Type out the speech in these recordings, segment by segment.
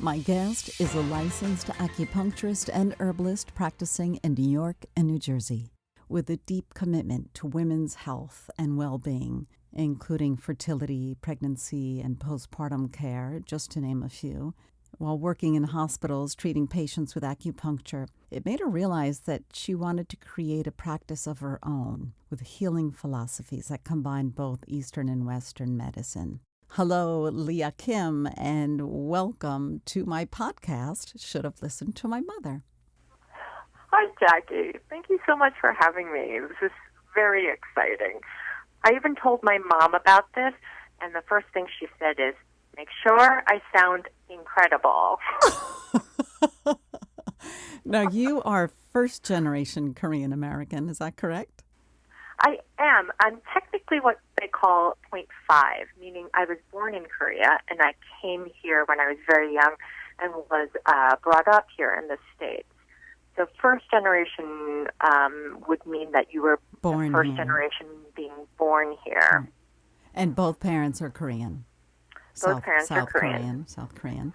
My guest is a licensed acupuncturist and herbalist practicing in New York and New Jersey, with a deep commitment to women's health and well-being, including fertility, pregnancy, and postpartum care, just to name a few. While working in hospitals treating patients with acupuncture, it made her realize that she wanted to create a practice of her own with healing philosophies that combine both Eastern and Western medicine. Hello, Leah Kim, and welcome to my podcast, Should Have Listened to My Mother. Hi, Jackie. Thank you so much for having me. This is very exciting. I even told my mom about this, and the first thing she said is, make sure I sound incredible. Now, you are first-generation Korean American, is that correct? I am. I'm technically what they call 0.5, meaning I was born in Korea, and I came here when I was very young and was brought up here in the States. So first generation would mean that you were born the first here. Generation being born here. And both parents are Korean? Both parents are Korean. South Korean.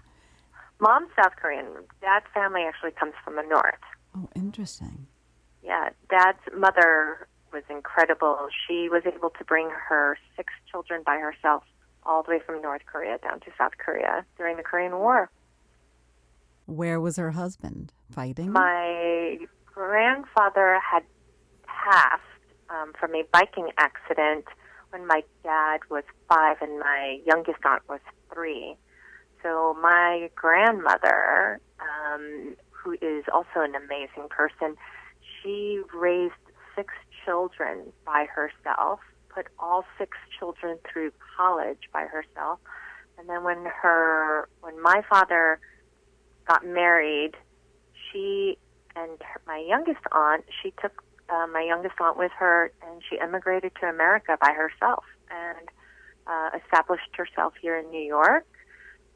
Mom's South Korean. Dad's family actually comes from the north. Oh, interesting. Yeah, Dad's mother was incredible. She was able to bring her 6 children by herself all the way from North Korea down to South Korea during the Korean War. Where was her husband? Fighting? My grandfather had passed from a biking accident when my dad was 5 and my youngest aunt was 3. So my grandmother, who is also an amazing person, she raised 6 children by herself, put all 6 children through college by herself, and then when my father got married, she and my youngest aunt, she took my youngest aunt with her, and she immigrated to America by herself and established herself here in New York,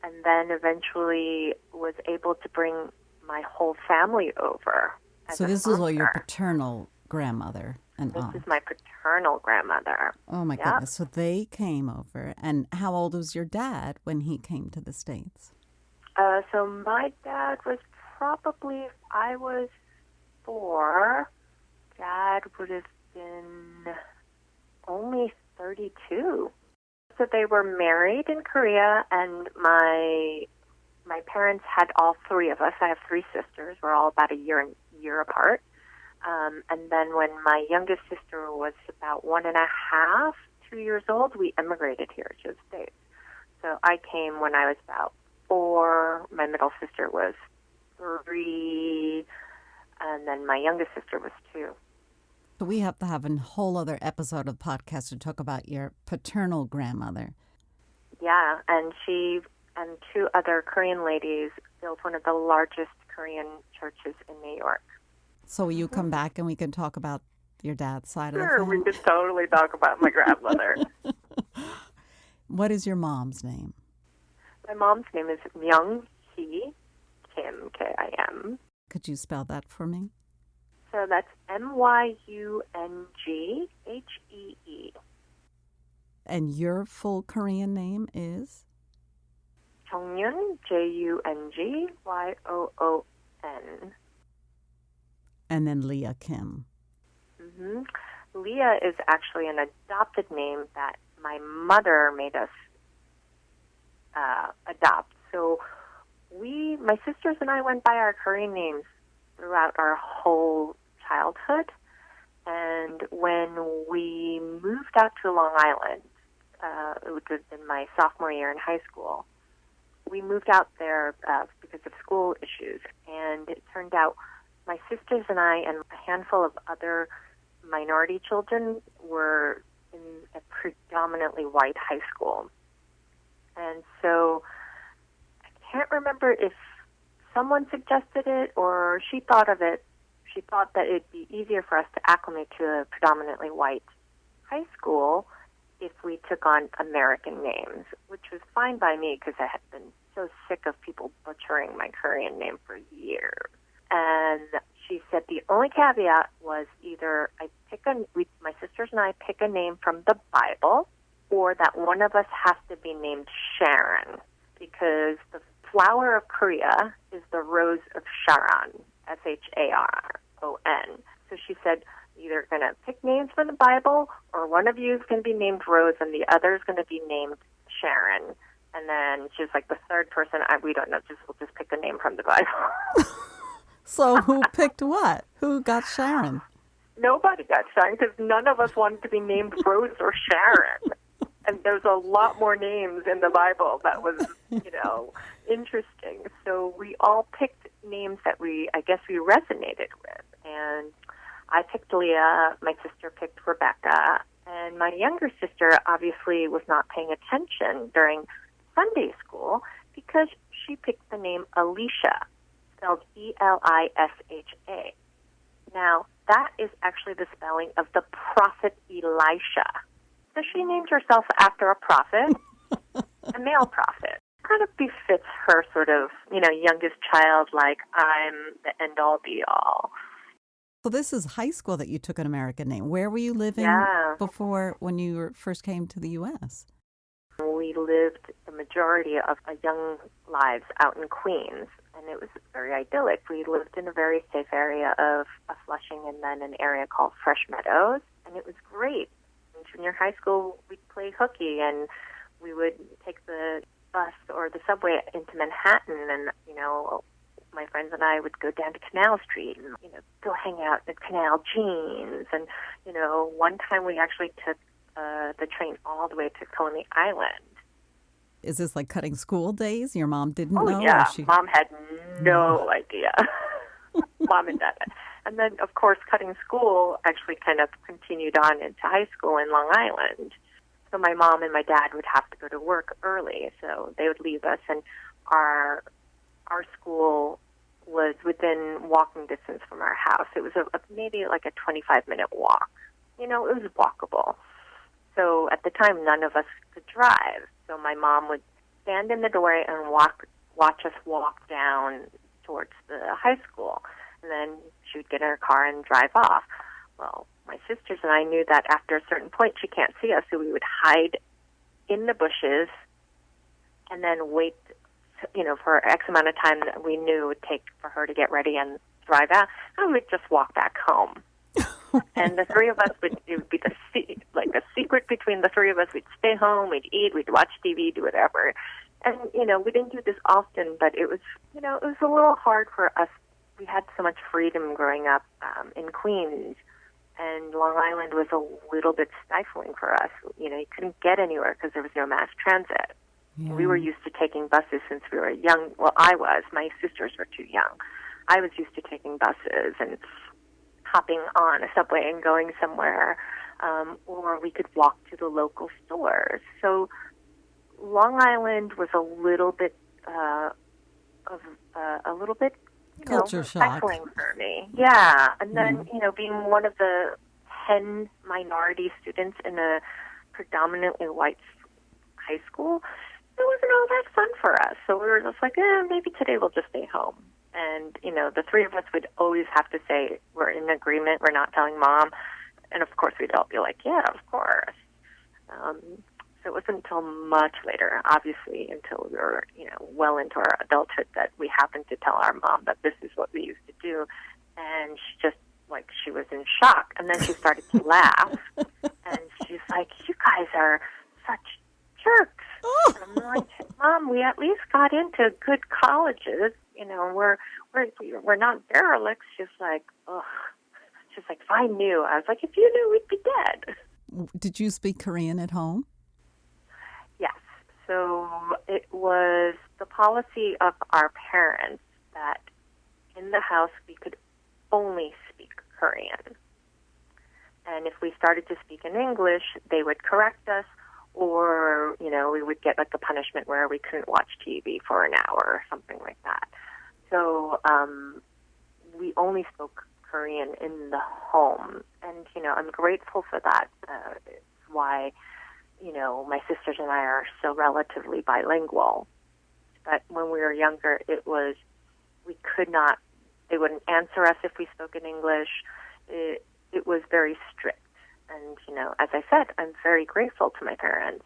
and then eventually was able to bring my whole family over. So this is all your paternal grandmother and aunt. This is my paternal grandmother. Oh, my goodness. So they came over. And how old was your dad when he came to the States? So my dad was probably, I was 4. Dad would have been only 32. So they were married in Korea, and my parents had all 3 of us. I have 3 sisters. We're all about a year apart. And then when my youngest sister was about 1.5, 2 years old, we immigrated here to the States. So I came when I was about 4. My middle sister was 3, and then my youngest sister was 2. So we have to have a whole other episode of the podcast to talk about your paternal grandmother. Yeah, and she and 2 other Korean ladies built one of the largest Korean churches in New York. So will you come back and we can talk about your dad's side of the family? Sure, we could totally talk about my grandmother. What is your mom's name? My mom's name is Jung Yoon Kim, Kim. Could you spell that for me? So that's Myunghee. And your full Korean name is? Jung Yoon, Jungyoon. And then Leah Kim. Mm-hmm. Leah is actually an adopted name that my mother made us adopt. So my sisters and I went by our Korean names throughout our whole childhood. And when we moved out to Long Island, it would have been my sophomore year in high school, we moved out there because of school issues. And it turned out my sisters and I and a handful of other minority children were in a predominantly white high school. And so I can't remember if someone suggested it or she thought of it. She thought that it'd be easier for us to acclimate to a predominantly white high school if we took on American names, which was fine by me because I had been so sick of people butchering my Korean name for years. And she said the only caveat was either my sisters and I pick a name from the Bible, or that one of us has to be named Sharon, because the flower of Korea is the rose of Sharon, Sharon. So she said, either going to pick names from the Bible, or one of you is going to be named Rose and the other is going to be named Sharon. And then she was like, the third person, we don't know, we'll just pick a name from the Bible. So who picked what? Who got Sharon? Nobody got Sharon because none of us wanted to be named Rose or Sharon. And there's a lot more names in the Bible that was, interesting. So we all picked names that I guess we resonated with. And I picked Leah, my sister picked Rebecca, and my younger sister obviously was not paying attention during Sunday school because she picked the name Elisha, spelled Elisha. Now, that is actually the spelling of the prophet Elisha. So she named herself after a prophet, a male prophet. Kind of befits her sort of, youngest child, like I'm the end-all, be-all. So this is high school that you took an American name. Where were you living before when you first came to the U.S.? We lived the majority of our young lives out in Queens, and it was very idyllic. We lived in a very safe area of Flushing and then an area called Fresh Meadows, and it was great. In junior high school, we'd play hooky, and we would take the bus or the subway into Manhattan, and, my friends and I would go down to Canal Street and, go hang out at Canal Jeans. And, one time we actually took the train all the way to Coney Island. Is this like cutting school days? Your mom didn't know? Oh, yeah. Mom had no idea. Mom and Dad. And then, of course, cutting school actually kind of continued on into high school in Long Island. So my mom and my dad would have to go to work early, so they would leave us. And our school was within walking distance from our house. It was maybe like a 25-minute walk. It was walkable. So at the time, none of us could drive. So my mom would stand in the doorway and watch us walk down towards the high school. And then she would get in her car and drive off. Well, my sisters and I knew that after a certain point, she can't see us. So we would hide in the bushes and then wait for X amount of time that we knew it would take for her to get ready and drive out, and we'd just walk back home. And the three of us it would be a secret between the three of us. We'd stay home, we'd eat, we'd watch TV, do whatever. And, we didn't do this often, but it was, it was a little hard for us. We had so much freedom growing up in Queens, and Long Island was a little bit stifling for us. You couldn't get anywhere because there was no mass transit. Yeah. We were used to taking buses since we were young. Well, I was. My sisters were too young. I was used to taking buses and hopping on a subway and going somewhere, or we could walk to the local stores. So Long Island was a little bit culture shock, stifling for me. Yeah, and then being one of the 10 minority students in a predominantly white high school, it wasn't all that fun for us. So we were just like, maybe today we'll just stay home. And, the three of us would always have to say, we're in agreement, we're not telling Mom. And, of course, we'd all be like, yeah, of course. So it wasn't until much later, obviously, until we were, well into our adulthood, that we happened to tell our mom that this is what we used to do. And she just, she was in shock. And then she started to laugh. And she's like, you guys are such jerks. And I'm like, Mom, we at least got into good colleges. We're not derelicts. She's like, ugh. She's like, if I knew. I was like, if you knew, we'd be dead. Did you speak Korean at home? Yes. So it was the policy of our parents that in the house we could only speak Korean. And if we started to speak in English, they would correct us, or, we would get a punishment where we couldn't watch TV for an hour or something like that. So we only spoke Korean in the home. And, I'm grateful for that. It's why, my sisters and I are so relatively bilingual. But when we were younger, they wouldn't answer us if we spoke in English. It was very strict. And, as I said, I'm very grateful to my parents.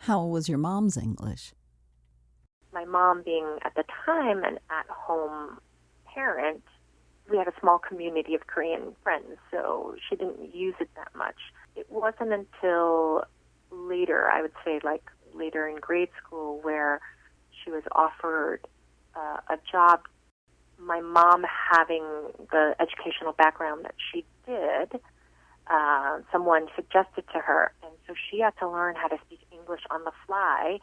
How was your mom's English? my mom being at the time an at-home parent, we had a small community of Korean friends, so she didn't use it that much. It wasn't until later, I would say like later in grade school, where she was offered a job. My mom, having the educational background that she did, someone suggested to her, and so she had to learn how to speak English on the fly,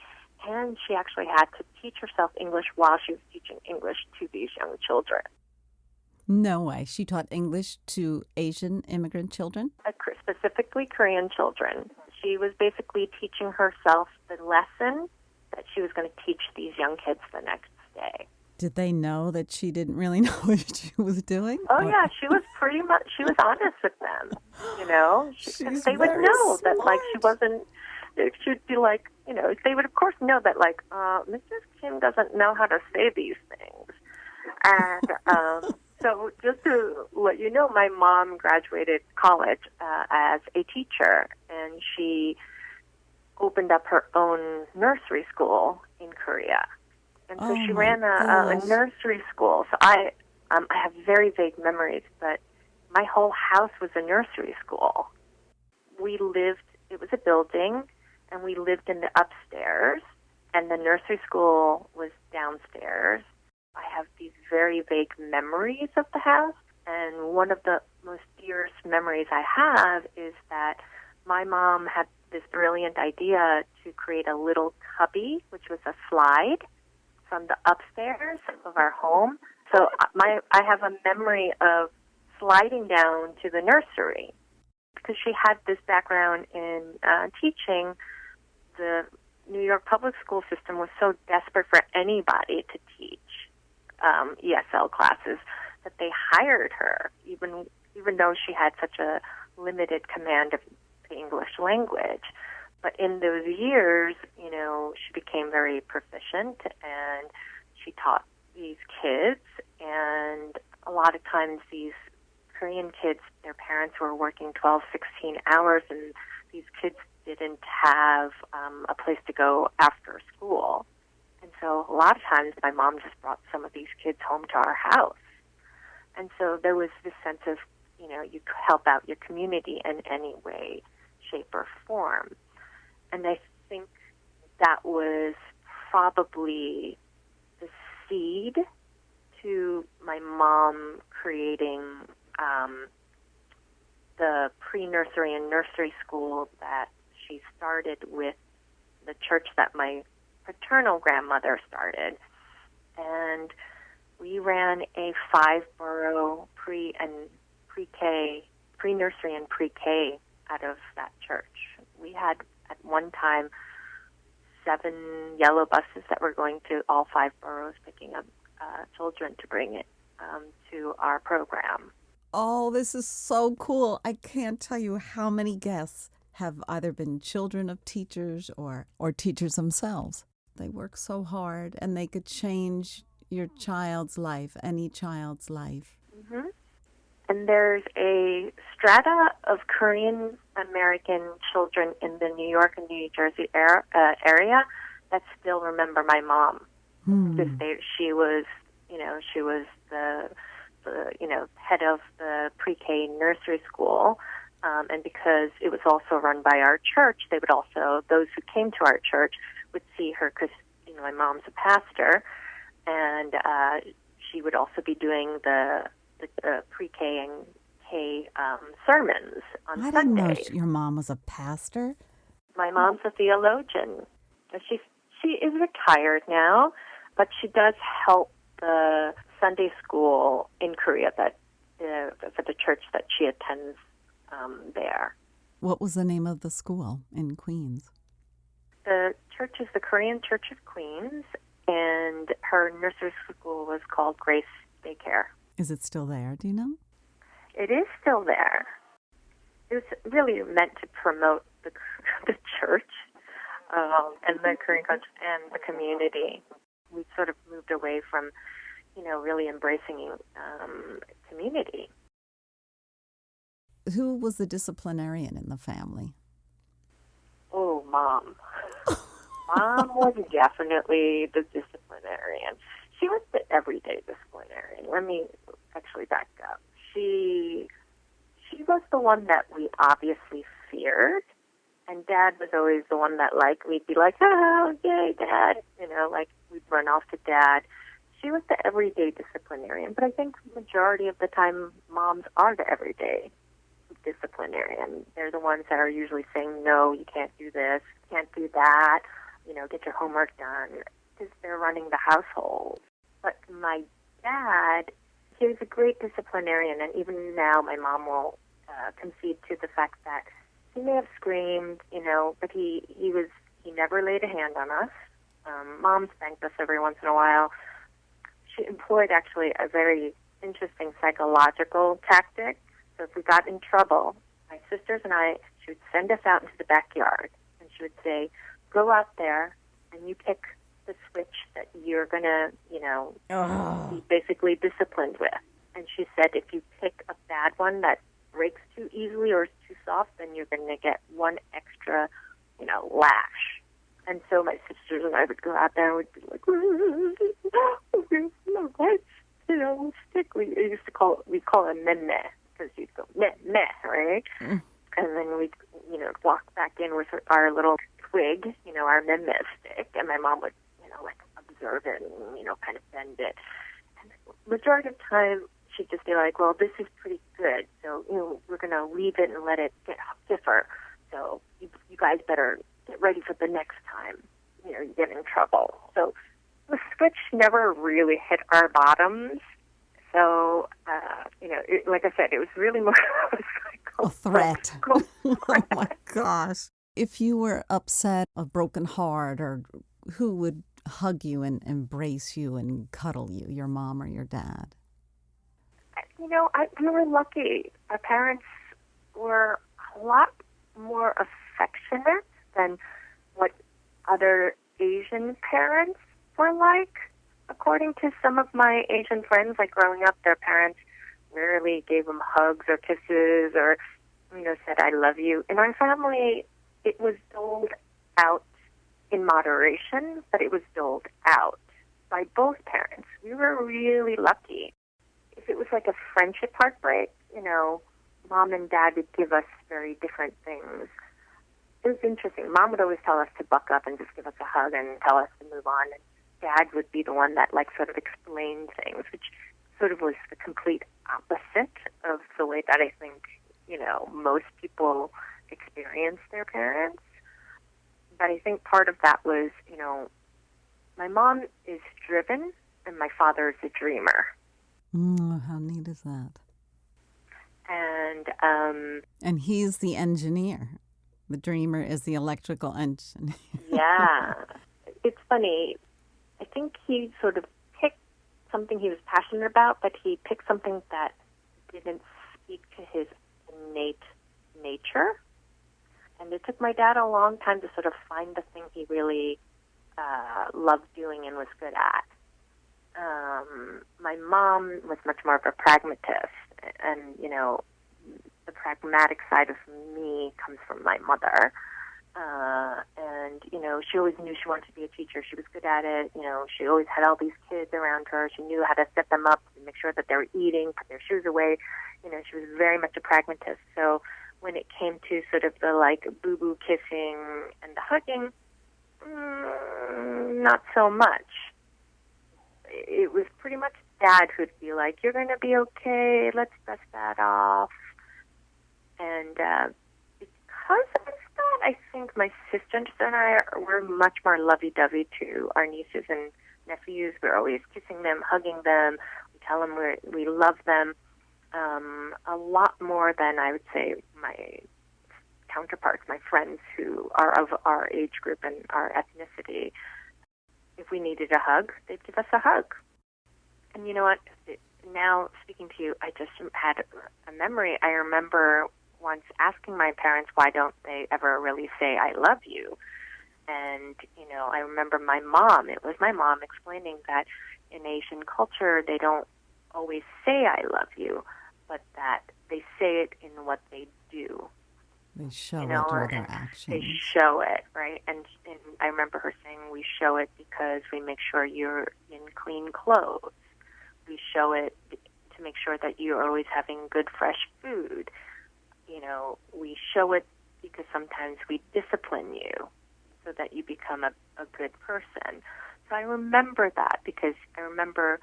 and she actually had to teach herself English while she was teaching English to these young children. No way. She taught English to Asian immigrant children? Specifically Korean children. She was basically teaching herself the lesson that she was going to teach these young kids the next day. Did they know that she didn't really know what she was doing? Oh, yeah, she was honest with them, you know. They would know smart. that, like, she'd be like, you know, they would, of course, know that, like, Mrs. Kim doesn't know how to say these things. And so just to let you know, my mom graduated college as a teacher, and she opened up her own nursery school in Korea. And so she ran a nursery school. So I have very vague memories, but my whole house was a nursery school. It was a building, and we lived in the upstairs, and the nursery school was downstairs. I have these very vague memories of the house, and one of the most dearest memories I have is that my mom had this brilliant idea to create a little cubby, which was a slide, from the upstairs of our home. So I have a memory of sliding down to the nursery. Because she had this background in teaching, the New York public school system was so desperate for anybody to teach ESL classes that they hired her, even though she had such a limited command of the English language. But in those years, you know, she became very proficient, and she taught these kids. And a lot of times these Korean kids, their parents were working 12, 16 hours, and these kids didn't have a place to go after school. And so a lot of times my mom just brought some of these kids home to our house. And so there was this sense of, you know, you help out your community in any way, shape, or form. And I think that was probably the seed to my mom creating the pre-nursery and nursery school that she started with the church that my paternal grandmother started. And we ran a 5-borough pre-K, pre-nursery and pre-K out of that church. We had at one time 7 yellow buses that were going to all 5 boroughs, picking up children to bring it to our program. Oh, this is so cool. I can't tell you how many guests have either been children of teachers or teachers themselves. They work so hard, and they could change your child's life, any child's life. Mm-hmm. And there's a strata of Korean American children in the New York and New Jersey area that still remember my mom. Because she was the head of the pre-K nursery school, and because it was also run by our church, they would also, those who came to our church would see her, because my mom's a pastor, and she would also be doing the pre-K and K sermons on Sundays. I didn't know your mom was a pastor. My mom's a theologian. She is retired now, but she does help the Sunday school in Korea for the church that she attends there. What was the name of the school in Queens? The church is the Korean Church of Queens, and her nursery school was called Grace Daycare. Is it still there? Do you know? It is still there. It was really meant to promote the church and the Korean culture and the community. We sort of moved away from, really embracing community. Who was the disciplinarian in the family? Oh, Mom. Mom was definitely the disciplinarian. she was the everyday disciplinarian. Let me actually back up. She was the one that we obviously feared, and Dad was always the one that, like, we'd be like, oh, yay, Dad, like we'd run off to Dad. She was the everyday disciplinarian, but I think the majority of the time moms are the everyday disciplinarian. They're the ones that are usually saying, no, you can't do this, can't do that, get your homework done, because they're running the household. But my dad, he was a great disciplinarian, and even now my mom will concede to the fact that he may have screamed, but he never laid a hand on us. Mom spanked us every once in a while. She employed actually a very interesting psychological tactic. So if we got in trouble, my sisters and I, she would send us out into the backyard, and she would say, go out there and you pick the switch that you're going to, be basically disciplined with. And she said if you pick a bad one that breaks too easily or is too soft, then you're going to get one extra, lash. And so my sisters and I would go out there and would be like, stick. We call it meh, because you'd go meh, right? Mm. And then we'd, walk back in with our little twig, our meh stick, and my mom would, observe it and, kind of bend it. And the majority of the time, she'd just be like, well, this is pretty good, so, we're going to leave it and let it get stiffer. So you guys better get ready for the next time, you get in trouble. So the switch never really hit our bottoms. So, like I said, it was really more a threat. Oh, my gosh. If you were upset, a broken heart, or who would hug you and embrace you and cuddle you, your mom or your dad? We were lucky. Our parents were a lot more affectionate than what other Asian parents were like. According to some of my Asian friends, like growing up, their parents rarely gave them hugs or kisses or, said, I love you. In our family, it was doled out in moderation, but it was doled out by both parents. We were really lucky. If it was like a friendship heartbreak, Mom and Dad would give us very different things. It was interesting. Mom would always tell us to buck up and just give us a hug and tell us to move on. And Dad would be the one that sort of explained things, which sort of was the complete opposite of the way that I think, most people experience their parents. But I think part of that was, my mom is driven and my father is a dreamer. How neat is that? And he's the engineer. The dreamer is the electrical engineer. Yeah. It's funny. I think he sort of picked something he was passionate about, but he picked something that didn't speak to his innate nature. And it took my dad a long time to sort of find the thing he really loved doing and was good at. My mom was much more of a pragmatist, and, the pragmatic side of me comes from my mother. And, she always knew she wanted to be a teacher. She was good at it. She always had all these kids around her. She knew how to set them up and make sure that they were eating, put their shoes away. She was very much a pragmatist. So when it came to sort of the, boo-boo kissing and the hugging, not so much. It was pretty much Dad who'd be like, you're going to be okay, let's dust that off. And because of that, I think my sisters and I were much more lovey-dovey to our nieces and nephews. We're always kissing them, hugging them. We tell them we love them a lot more than I would say my counterparts, my friends who are of our age group and our ethnicity. If we needed a hug, they'd give us a hug. And you know what? Now, speaking to you, I just had a memory. I remember once asking my parents, why don't they ever really say, I love you? And, I remember it was my mom explaining that in Asian culture, they don't always say, I love you, but that they say it in what they do. They show you it know, with their and they actions. show it, right? And I remember her saying, we show it because we make sure you're in clean clothes. We show it to make sure that you're always having good, fresh food. You know, we show it because sometimes we discipline you so that you become a good person. So I remember that because I remember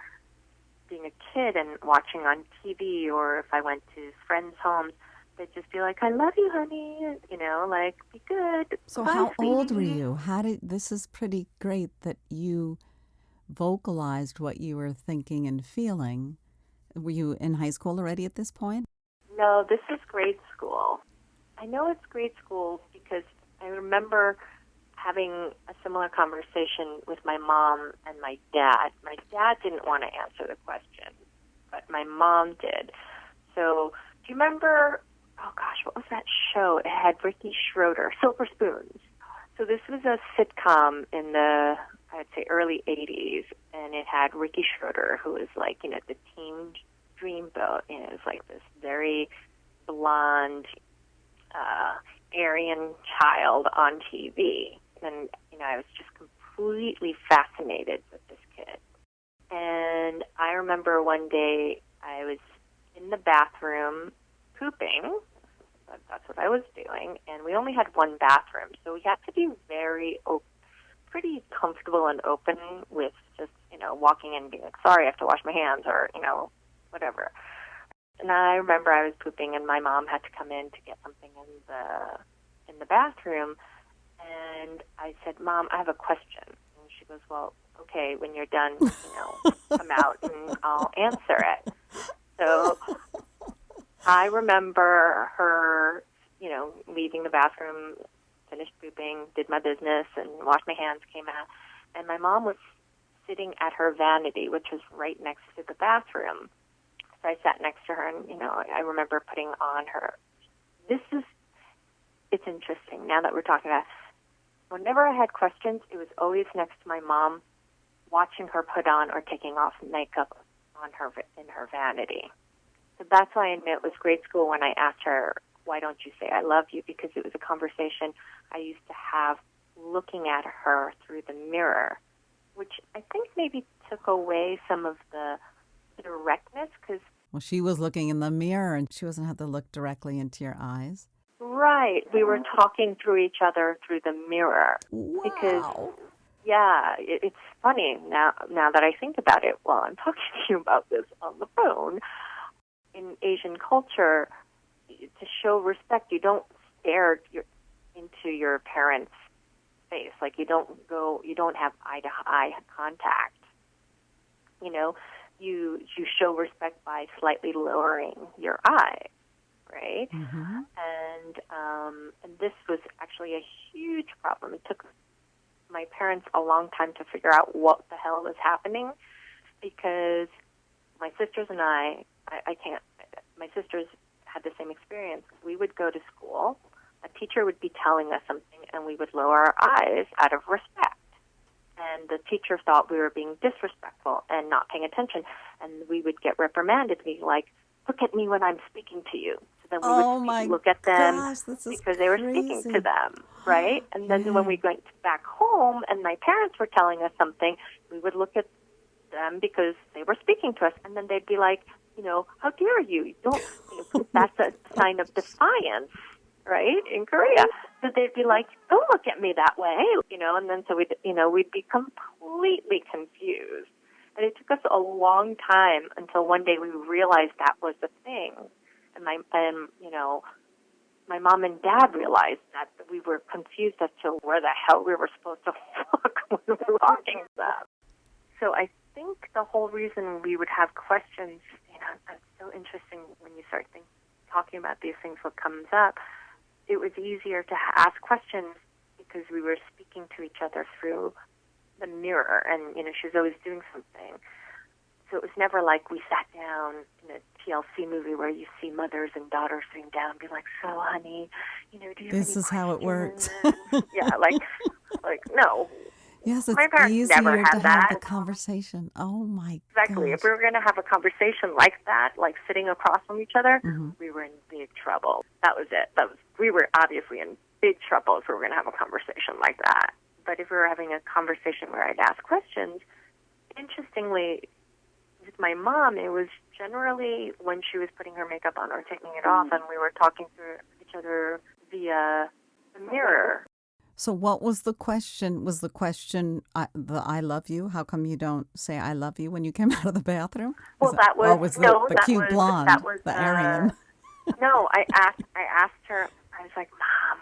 being a kid and watching on TV, or if I went to friends' homes, they'd just be like, I love you, honey, you know, like, be good. So Bye, how old were sweetie. you? This is pretty great that you vocalized what you were thinking and feeling. Were you in high school already at this point? No, this is grade school. I know it's grade school because I remember having a similar conversation with my mom and my dad. My dad didn't want to answer the question, but my mom did. So, do you remember, oh gosh, what was that show? It had Ricky Schroeder, Silver Spoons. So this was a sitcom in the, I'd say, early 80s, and it had Ricky Schroeder, who was like, you know, the teen dreamboat. You know, it was like this very blonde, Aryan child on TV. And, you know, I was just completely fascinated with this kid. And I remember one day I was in the bathroom pooping. That's what I was doing. And we only had one bathroom, so we had to be pretty comfortable and open with just, you know, walking in and being like, sorry, I have to wash my hands, or, you know, whatever. And I remember I was pooping, and my mom had to come in to get something in the bathroom. And I said, Mom, I have a question. And she goes, well, okay, when you're done, you know, come out and I'll answer it. So I remember her, you know, leaving the bathroom, finished pooping, did my business, and washed my hands, came out. And my mom was sitting at her vanity, which was right next to the bathroom. So I sat next to her, and, you know, I remember putting on her. It's interesting now that we're talking about, whenever I had questions, it was always next to my mom, watching her put on or taking off makeup in her vanity. So that's why I knew it was grade school when I asked her, why don't you say I love you? Because it was a conversation I used to have looking at her through the mirror, which I think maybe took away some of the directness. Because Well, she was looking in the mirror and she wasn't have to look directly into your eyes. right, we were talking through each other through the mirror. Wow. Because, yeah, it's funny now that I think about it while I'm talking to you about this on the phone. In Asian culture, to show respect, you don't stare into your parents' face. Like, you don't have eye-to-eye contact. You know, you show respect by slightly lowering your eye, right? Mm-hmm. And this was actually a huge problem. It took my parents a long time to figure out what the hell was happening, because my sisters and I can't. My sisters had the same experience. We would go to school, a teacher would be telling us something, and we would lower our eyes out of respect. And the teacher thought we were being disrespectful and not paying attention, and we would get reprimanded, be like, look at me when I'm speaking to you. So then we would look at them because they were speaking to them, right? And then when we went back home and my parents were telling us something, we would look at them because they were speaking to us, and then they'd be like, you know, how dare you? That's a sign of defiance, right, in Korea. So they'd be like, don't look at me that way, you know, and then so we'd be completely confused. And it took us a long time until one day we realized that was the thing. And my mom and dad realized that we were confused as to where the hell we were supposed to look when we were talking to them. So I think the whole reason we would have questions, you know, it's so interesting when you start talking about these things, what comes up. It was easier to ask questions because we were speaking to each other through the mirror, and, you know, she was always doing something. So it was never like we sat down in a TLC movie where you see mothers and daughters sitting down and be like, so, honey, you know, do you have This any is how it works. yeah, like, no. Yes, it's My parents never easier to had have that. the conversation. Oh, my Exactly. gosh. If we were going to have a conversation like that, like sitting across from each other, Mm-hmm. we were in big trouble. That was it. We were obviously in big trouble if we were going to have a conversation like that. But if we were having a conversation where I'd ask questions, interestingly, with my mom, it was generally when she was putting her makeup on or taking it off, and we were talking to each other via the mirror. So what was the question? Was the question the I love you? How come you don't say I love you when you came out of the bathroom? Well, that was, or was the cute blonde, that was the Aryan? No, I asked her, I was like, Mom,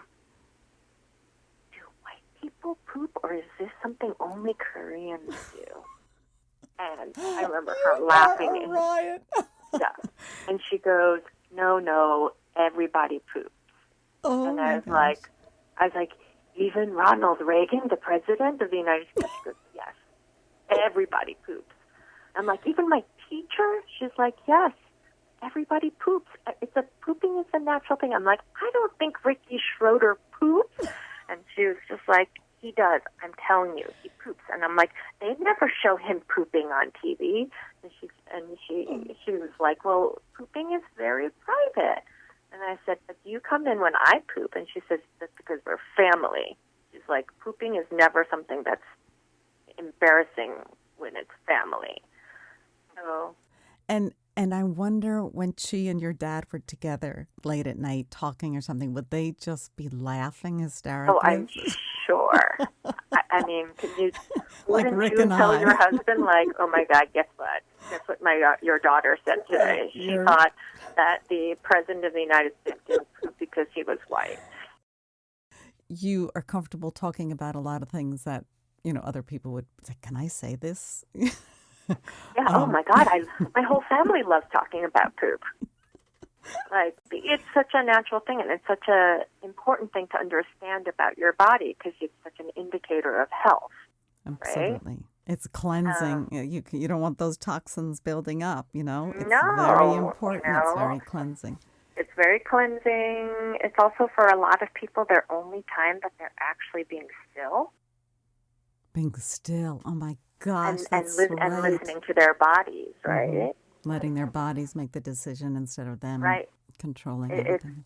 do white people poop, or is this something only Koreans do? And I remember her laughing. Yeah. And she goes, no, everybody poops. Oh, and my I was gosh. like, even Ronald Reagan, the president of the United States? She goes, yes, everybody poops. I'm like, even my teacher? She's like, yes, everybody poops. Pooping is a natural thing. I'm like, I don't think Ricky Schroeder poops. And she was just like, he does. I'm telling you, he poops. And I'm like, they never show him pooping on TV. And she was like, well, pooping is very private. And I said, but do you come in when I poop? And she says, that's because we're family. She's like, pooping is never something that's embarrassing when it's family. So. And I wonder when she and your dad were together late at night talking or something, would they just be laughing hysterically? Oh, I'm sure. I mean, Like Rick you and tell I. your husband, like, oh my God, guess what? Guess what your daughter said today? She thought that the president of the United States didn't poop because he was white. You are comfortable talking about a lot of things that, other people would say, can I say this? Yeah, oh my God, my whole family loves talking about poop. Like, it's such a natural thing, and it's such an important thing to understand about your body because it's such an indicator of health. Absolutely. Right? It's cleansing. You don't want those toxins building up, It's No, very important. It's very cleansing. It's very cleansing. It's also, for a lot of people, their only time that they're actually being still. Being still. Oh, my gosh, and right. listening to their bodies, right? Mm-hmm. Letting their bodies make the decision instead of them controlling everything.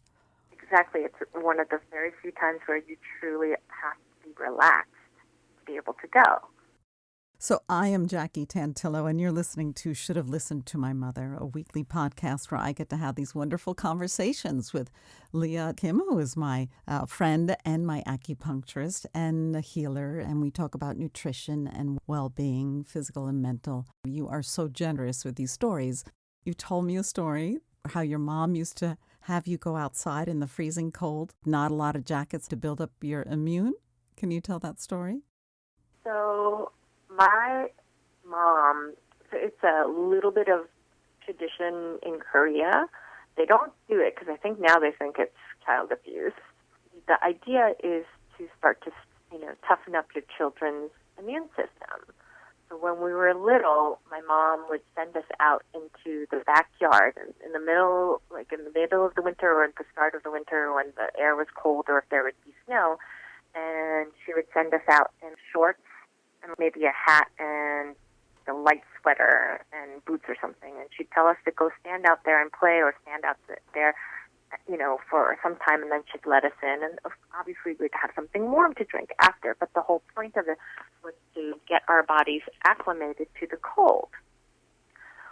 Exactly. It's one of the very few times where you truly have to be relaxed to be able to go. So I am Jackie Tantillo, and you're listening to Should Have Listened to My Mother, a weekly podcast where I get to have these wonderful conversations with Leah Kim, who is my friend and my acupuncturist and a healer, and we talk about nutrition and well-being, physical and mental. You are so generous with these stories. You told me a story, how your mom used to have you go outside in the freezing cold, not a lot of jackets to build up your immune. Can you tell that story? So my mom, it's a little bit of tradition in Korea. They don't do it because I think now they think it's child abuse. The idea is to start to, toughen up your children's immune system. So when we were little, my mom would send us out into the backyard in the middle of the winter or at the start of the winter when the air was cold or if there would be snow. And she would send us out in shorts and maybe a hat and a light sweater and boots or something. And she'd tell us to go stand out there and play or stand out there, for some time, and then she'd let us in. And obviously we'd have something warm to drink after, but the whole point of it was to get our bodies acclimated to the cold.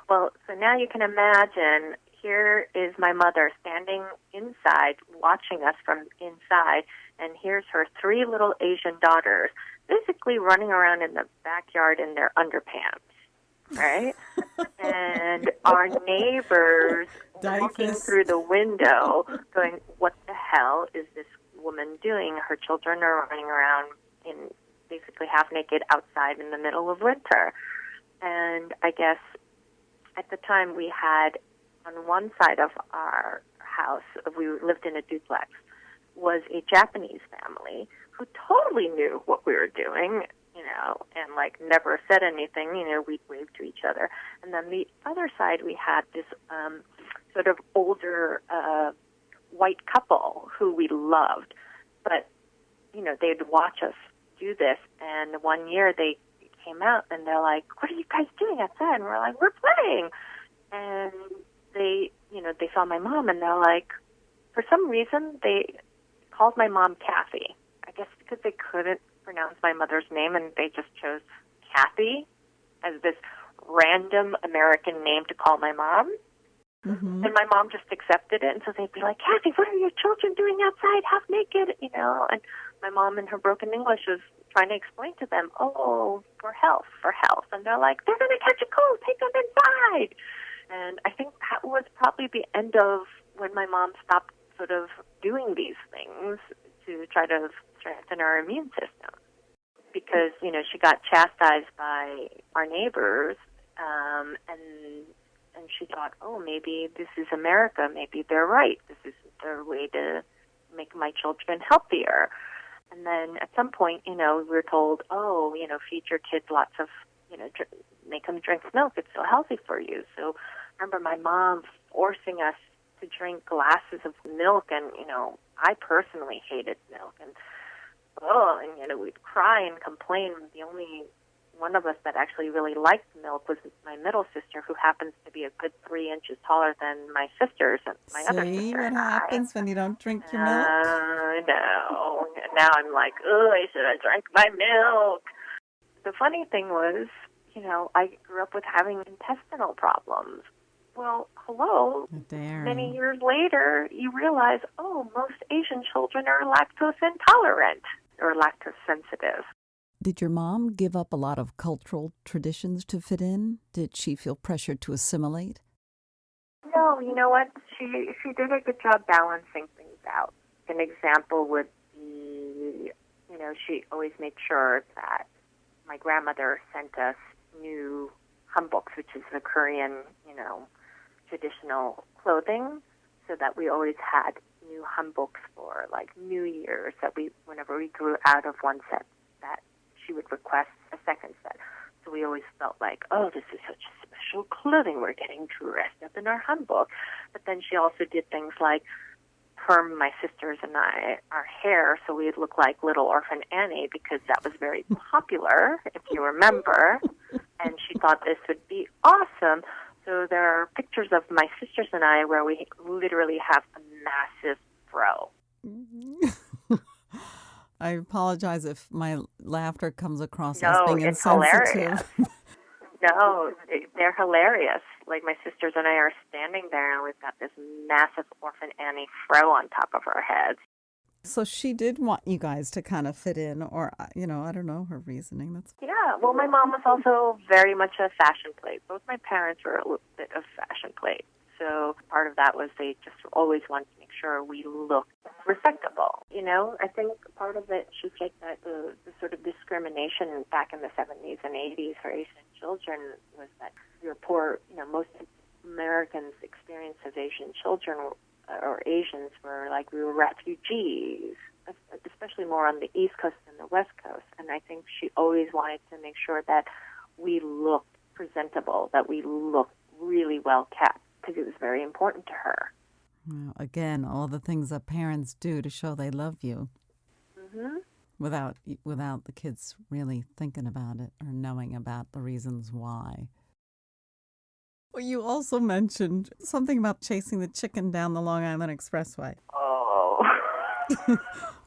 Well, so now you can imagine, here is my mother standing inside, watching us from inside, and here's her 3 little Asian daughters basically running around in the backyard in their underpants, right? And our neighbors looking through the window going, what the hell is this woman doing? Her children are running around in basically half naked outside in the middle of winter. And I guess at the time we had, on one side of our house, we lived in a duplex, was a Japanese family who totally knew what we were doing, and never said anything, we'd wave to each other. And then the other side, we had this sort of older white couple who we loved, but, they'd watch us do this. And one year they came out and they're like, what are you guys doing outside? And we're like, we're playing. And they saw my mom and they're like, for some reason, they called my mom Kathy. I guess because they couldn't pronounce my mother's name and they just chose Kathy as this random American name to call my mom. Mm-hmm. And my mom just accepted it. And so they'd be like, Kathy, what are your children doing outside half naked? And my mom in her broken English was trying to explain to them, oh, for health. And they're like, they're going to catch a cold, take them inside. And I think that was probably the end of when my mom stopped sort of doing these things to try to strengthen our immune system. Because, she got chastised by our neighbors, and she thought, oh, maybe this is America. Maybe they're right. This is their way to make my children healthier. And then at some point, we were told, oh, feed your kids lots of, make them drink milk. It's so healthy for you. So I remember my mom forcing us to drink glasses of milk. And, I personally hated milk. And, we'd cry and complain. The only one of us that actually really liked milk was my middle sister, who happens to be a good 3 inches taller than my sisters and my other sister. See what happens when you don't drink your milk? No. Now I'm like, oh, I should have drank my milk. The funny thing was, I grew up with having intestinal problems. Well, hello. Many years later, you realize, oh, most Asian children are lactose intolerant or lactose sensitive. Did your mom give up a lot of cultural traditions to fit in? Did she feel pressured to assimilate? No, you know what? She did a good job balancing things out. An example would be, she always made sure that my grandmother sent us new hanboks, which is the Korean, traditional clothing, so that we always had new hanboks for, like, New Year's, that whenever we grew out of one set, that she would request a second set. So we always felt like, oh, this is such special clothing. We're getting dressed up in our hanbok. But then she also did things like perm my sisters and I our hair so we'd look like Little Orphan Annie, because that was very popular, if you remember. And she thought this would be awesome. So there are pictures of my sisters and I where we literally have a massive fro. I apologize if my laughter comes across as No, being it's insensitive. hilarious. No, they're hilarious. Like, my sisters and I are standing there, and we've got this massive Orphan Annie fro on top of our heads. So she did want you guys to kind of fit in, or, I don't know her reasoning. Yeah, well, my mom was also very much a fashion plate. Both my parents were a little bit of fashion plate. So part of that was they just always wanted to make sure we looked respectable. I think part of it, just like that, the sort of discrimination back in the 70s and 80s for Asian children was that we were poor. Most Americans' experience as Asian children or Asians were like we were refugees, especially more on the East Coast than the West Coast. And I think she always wanted to make sure that we looked presentable, that we looked really well kept, because it was very important to her. Well, again, all the things that parents do to show they love you, mm-hmm. without the kids really thinking about it or knowing about the reasons why. Well, you also mentioned something about chasing the chicken down the Long Island Expressway. Oh.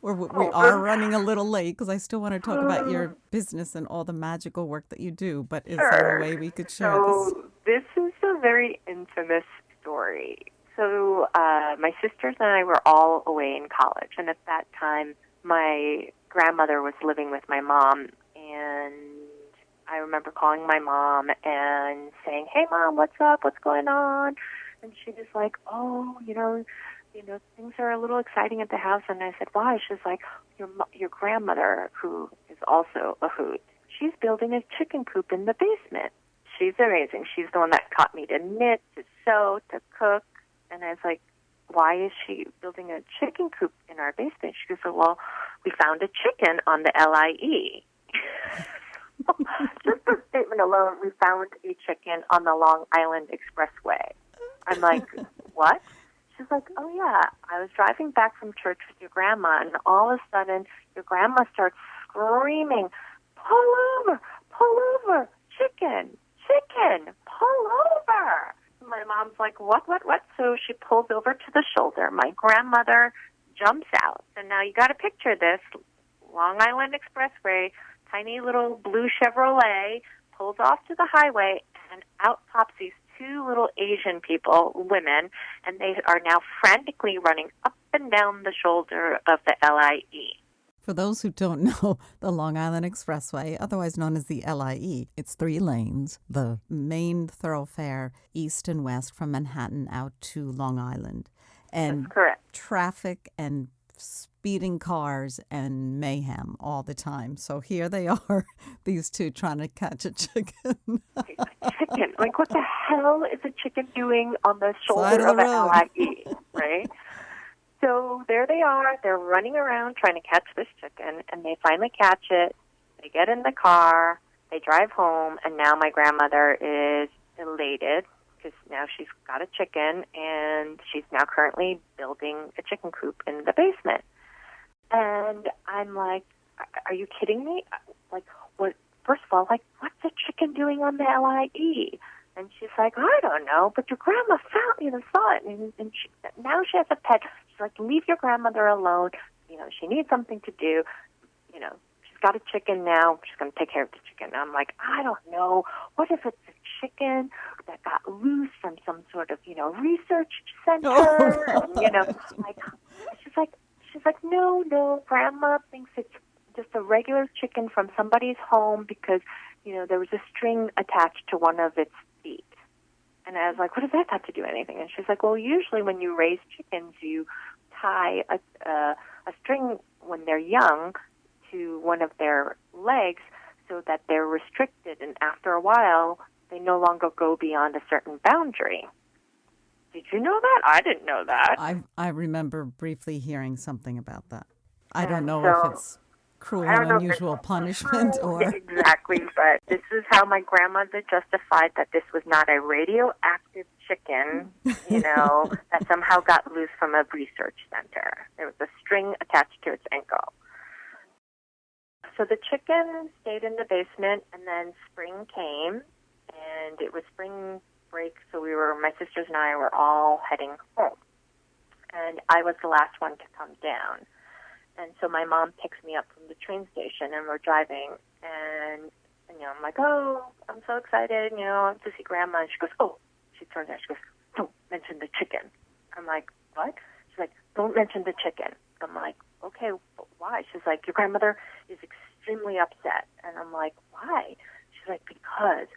We are running a little late because I still want to talk about your business and all the magical work that you do, but is there a way we could share this? So this is a very infamous story. So my sisters and I were all away in college, and at that time my grandmother was living with my mom, and I remember calling my mom and saying, "Hey, Mom, what's up? What's going on?" And she was like, "Oh, things are a little exciting at the house." And I said, "Why?" She's like, "Your grandmother, who is also a hoot, she's building a chicken coop in the basement. She's amazing. She's the one that taught me to knit, to sew, to cook." And I was like, "Why is she building a chicken coop in our basement?" She goes, "Well, we found a chicken on the LIE." Just the statement alone, we found a chicken on the Long Island Expressway. I'm like, what? She's like, "Oh, yeah, I was driving back from church with your grandma, and all of a sudden your grandma starts screaming, pull over, chicken, pull over. My mom's like, what? So she pulls over to the shoulder. My grandmother jumps out. And now you got to picture this. Long Island Expressway, tiny little blue Chevrolet, pulls off to the highway, and out pops these two little Asian people, women, and they are now frantically running up and down the shoulder of the LIE. For those who don't know, the Long Island Expressway, otherwise known as the LIE, it's 3 lanes, the main thoroughfare east and west from Manhattan out to Long Island. And that's correct. Traffic and speeding cars and mayhem all the time. So here they are, these two trying to catch a chicken. Chicken. Like, what the hell is a chicken doing on the Side shoulder of of the an road. LIE, right? So there they are. They're running around trying to catch this chicken, and they finally catch it. They get in the car. They drive home, and now my grandmother is elated because now she's got a chicken, and she's now currently building a chicken coop in the basement. And I'm like, are you kidding me? Like, what? First of all, like, what's a chicken doing on the LIE? And she's like, I don't know, but your grandma saw it, and now she has a pet. She's like, leave your grandmother alone. She needs something to do. She's got a chicken now. She's going to take care of the chicken. And I'm like, I don't know. What if it's a chicken that got loose from some sort of, research center? She's like, no, Grandma thinks it's just a regular chicken from somebody's home because, there was a string attached to one of its feet. And I was like, what does that have to do with anything? And she's like, well, usually when you raise chickens, you tie a string when they're young to one of their legs so that they're restricted. And after a while, they no longer go beyond a certain boundary. Did you know that? I didn't know that. I remember briefly hearing something about that. I don't know so, if it's cruel and unusual punishment or... Exactly, but this is how my grandmother justified that this was not a radioactive chicken, that somehow got loose from a research center. There was a string attached to its ankle. So the chicken stayed in the basement, and then spring came, and it was spring break, so my sisters and I were all heading home. And I was the last one to come down. And so my mom picks me up from the train station, and we're driving, and I'm like, oh, I'm so excited, to see Grandma. And she goes, she turns out, she goes, don't mention the chicken. I'm like, what? She's like, don't mention the chicken. I'm like, okay, why? She's like, your grandmother is extremely upset. And I'm like, why? She's like, because,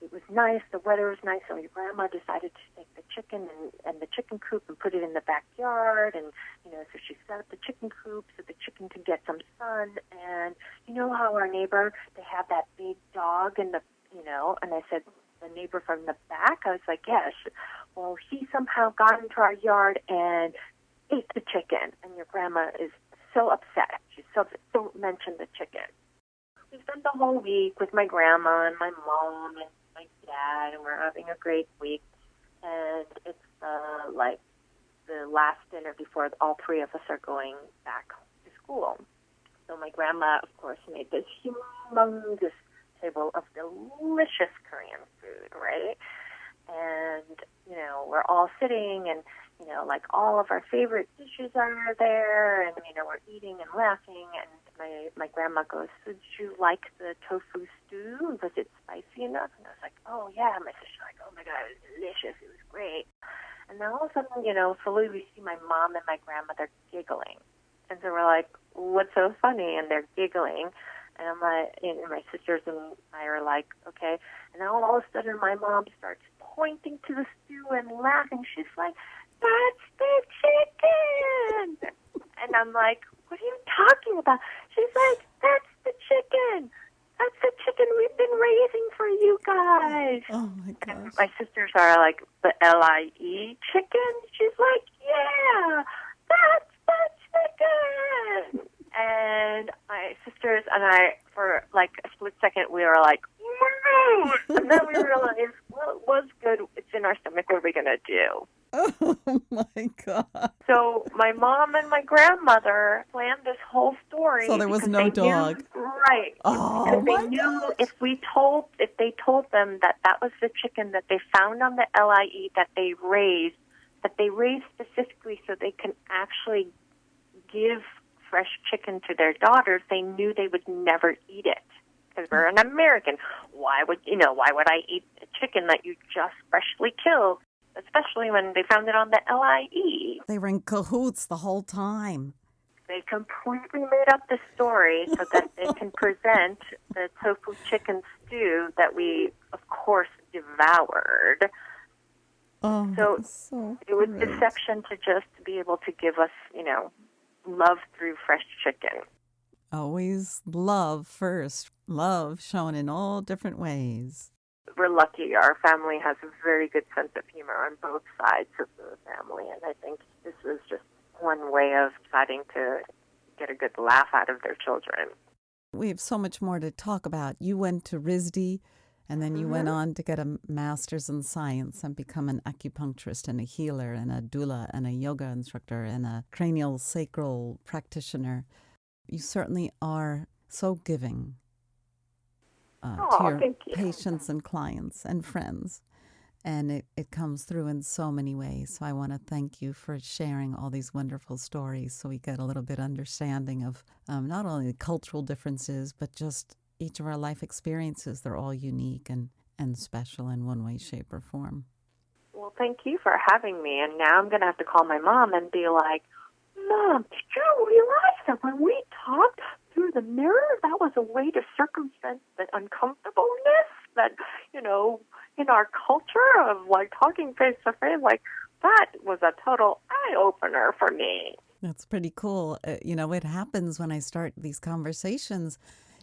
it was nice, the weather was nice, so your grandma decided to take the chicken and the chicken coop and put it in the backyard, and, so she set up the chicken coop so the chicken could get some sun, and how our neighbor, they have that big dog and and I said, the neighbor from the back? I was like, yes. Well, he somehow got into our yard and ate the chicken, and your grandma is so upset. She's so upset. Don't mention the chicken. We spent the whole week with my grandma and my mom and my dad, and we're having a great week. And it's the last dinner before all three of us are going back to school. So my grandma, of course, made this humongous table of delicious Korean food, right? And, we're all sitting and, all of our favorite dishes are there, and, we're eating and laughing, and my grandma goes, so did you like the tofu stew? Was it spicy enough? And I was like, oh, yeah. My sister's like, oh, my God, it was delicious. It was great. And then all of a sudden, slowly we see my mom and my grandmother giggling. And so we're like, what's so funny? And they're giggling. And I'm like, and my sisters and I are like, okay. And then all of a sudden, my mom starts pointing to the stew and laughing. She's like, that's the chicken. And I'm like, what are you talking about? She's like, that's the chicken. That's the chicken we've been raising for you guys. Oh, my gosh. And my sisters are like, the LIE chicken? She's like, yeah, that's the chicken. And my sisters and I, for like a split second, we were like, no. And then we realized, well, it was good. It's in our stomach. What are we going to do? Oh, my God. So my mom and my grandmother planned this whole story So there was because no they dog. knew, right, Oh, because they my knew gosh. if they told them that that was the chicken that they found on the LIE that they raised specifically so they can actually give fresh chicken to their daughters, they knew they would never eat it. Because we're an American. Why would I eat a chicken that you just freshly killed? Especially when they found it on the LIE. They were in cahoots the whole time. They completely made up the story so that they can present the tofu chicken stew that we, of course, devoured. Oh, So it was great. deception to just be able to give us, love through fresh chicken. Always love first. Love shown in all different ways. We're lucky. Our family has a very good sense of humor on both sides of the family, and I think this was just one way of deciding to get a good laugh out of their children. We have so much more to talk about. You went to RISD, and then you went on to get a master's in science and become an acupuncturist and a healer and a doula and a yoga instructor and a cranial sacral practitioner. You certainly are so giving to your patients and clients and friends. And it comes through in so many ways. So I want to thank you for sharing all these wonderful stories so we get a little bit understanding of not only the cultural differences, but just each of our life experiences. They're all unique and special in one way, shape, or form. Well, thank you for having me. And now I'm going to have to call my mom and be like, Mom, did you realize that when we talked through the mirror, that was a way to circumvent the uncomfortableness that, in our culture of like talking face to face, like that was a total eye-opener for me. That's pretty cool. It happens when I start these conversations.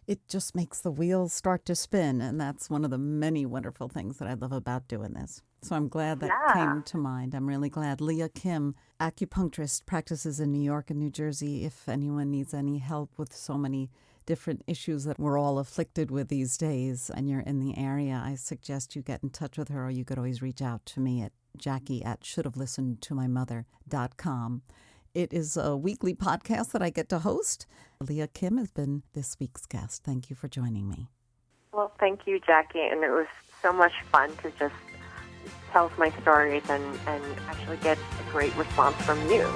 It just makes the wheels start to spin. And that's one of the many wonderful things that I love about doing this. So I'm glad that came to mind. I'm really glad. Leah Kim, acupuncturist, practices in New York and New Jersey. If anyone needs any help with so many different issues that we're all afflicted with these days and you're in the area, I suggest you get in touch with her, or you could always reach out to me at Jackie@shouldhavelistenedtomymother.com. It is a weekly podcast that I get to host. Leah Kim has been this week's guest. Thank you for joining me. Well, thank you, Jackie, and it was so much fun to just tell my stories and actually get a great response from you.